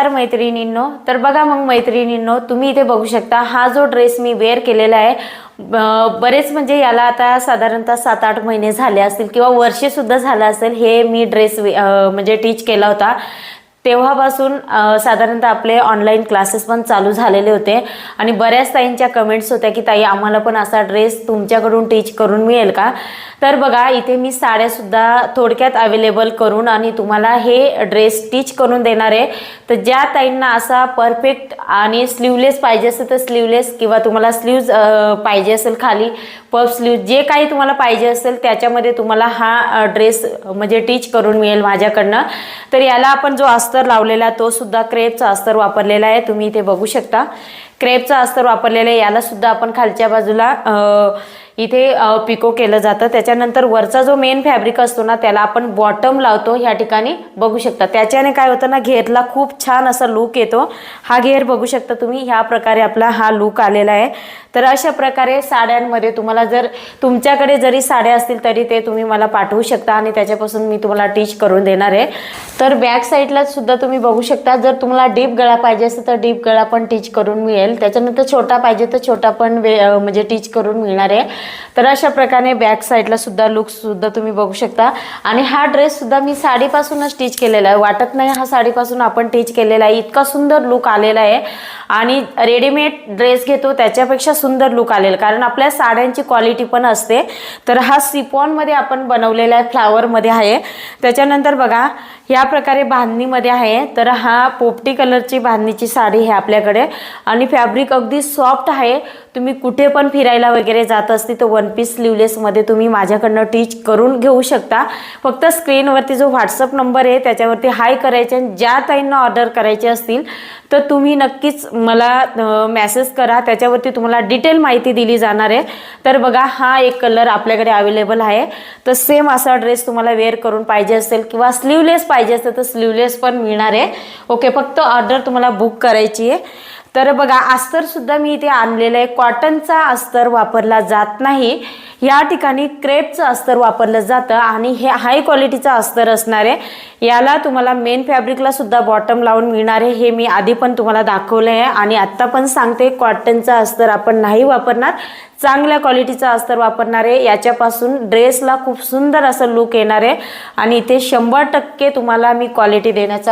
मैत्रिणींनो, तर बघा मग मैत्रिणींनो, तुम्ही इथे बघू शकता हा जो ड्रेस मी वेअर केलेला आहे, बरेच म्हणजे याला आता साधारणतः 7-8 महिने झाले असतील किंवा वर्षे सुद्धा झालं असेल हे मी ड्रेस म्हणजे टीच केला होता। तेव्हापासून साधारणतः आपले ऑनलाईन क्लासेस पण चालू झालेले होते आणि बऱ्याच ताईंच्या कमेंट्स होत्या की ताई आम्हाला पण असा ड्रेस तुमच्याकडून टीच करून मिळेल का। तर बघा इथे मी साड्या सुद्धा थोडक्यात अवेलेबल करून आणि तुम्हाला हे ड्रेस टीच करून देणार आहे। तर ज्या ताईंना असा परफेक्ट आणि स्लीवलेस पाहिजे असेल तर स्लीवलेस किंवा तुम्हाला स्लीव्ज पाहिजे असेल खाली पफ स्लीव जे काही तुम्हाला पाहिजे असेल त्याच्यामध्ये तुम्हाला हा ड्रेस म्हणजे टीच करून मिळेल माझ्याकडनं। तर याला आपण जो अस्तर लावलेला तो सुद्धा क्रेपचा अस्तर वापरलेला आहे, तुम्ही इथे बघू शकता क्रेपचा अस्तर वापरलेला आहे। याला सुद्धा आपण खालच्या बाजूला इथे पिको केलं जातं। त्याच्यानंतर वरचा जो मेन फॅब्रिक असतो ना त्याला आपण बॉटम लावतो, ह्या ठिकाणी बघू शकता। त्याच्याने काय होतं ना घेरला खूप छान असा लुक येतो। हा घेर बघू शकता तुम्ही, ह्या प्रकारे आपला हा लुक आलेला आहे। तर अशा प्रकारे साड्यांमध्ये तुम्हाला जर तुमच्याकडे जरी साड्या असतील तरी ते तुम्ही मला पाठवू शकता आणि त्याच्यापासून मी तुम्हाला टीच करून देणार आहे। तर बॅक साईडला सुद्धा तुम्ही बघू शकता, जर तुम्हाला डीप गळा पाहिजे असेल तर डीप गळा पण टीच करून मिळेल। त्याच्यानंतर छोटा पाहिजे तर छोटा पण म्हणजे टीच करून मिळणार आहे। तर अशा प्रकारे बॅक साईडला सुद्धा लुक सुद्धा तुम्ही बघू शकता आणि हा ड्रेस सुद्धा मी साडीपासूनच स्टिच केलेला आहे, वाटत नाही हा साडीपासून आपण स्टिच केलेला आहे। इतका सुंदर लुक आलेला आहे आणि रेडीमेड ड्रेस घेतो त्याच्यापेक्षा सुंदर लुक आलेला, कारण आपल्या साड्यांची क्वालिटी पण असते। तर हा सिफॉन मध्ये आपण बनवलेला आहे, फ्लावर मध्ये आहे। त्याच्यानंतर बघा या प्रकारे बांधणीमध्ये आहे। तर हा पोपटी कलरची बांधणीची साडी आहे आपल्याकडे आणि फॅब्रिक अगदी सॉफ्ट आहे। तुम्ही कुठे पण फिरायला वगैरे जात असते तर वन पीस स्लीवलेस मध्ये तुम्ही माझ्याकडनं टीच करून घेऊ शकता। फक्त स्क्रीनवरती जो व्हॉट्सअप नंबर आहे त्याच्यावरती हाय करायचे, ज्या ताईंना ऑर्डर करायचे असतील तर तुम्ही नक्कीच मला मेसेज करा, त्याच्यावरती तुम्हाला डिटेल माहिती दिली जाणार आहे। तर बघा हा एक कलर आपल्याकडे अवेलेबल आहे। तर सेम असा ड्रेस तुम्हाला वेअर करून पाहिजे असेल किंवा स्लीवलेस पाहिजे असेल तर स्लीवलेस पण मिळणार आहे। ओके, फक्त ऑर्डर तुम्हाला बुक करायची आहे। तर बघा अस्तर सुद्धा मी इथे आणलेलं आहे, कॉटनचा अस्तर वापरला जात नाही, या ठिकाणी क्रेपचं अस्तर वापरलं जातं आणि हे हाय क्वालिटीचं अस्तर असणार आहे। याला तुम्हाला मेन फॅब्रिकला सुद्धा बॉटम लावून मिळणार आहे, हे मी आधी पण तुम्हाला दाखवलं आहे आणि आत्ता पण सांगते कॉटनचा अस्तर आपण नाही वापरणार, चांगल्या क्वालिटीचा अस्तर वापरणार आहे। याच्यापासून ड्रेसला खूप सुंदर असं लुक येणार आहे आणि इथे 100% तुम्हाला मी क्वालिटी देण्याचा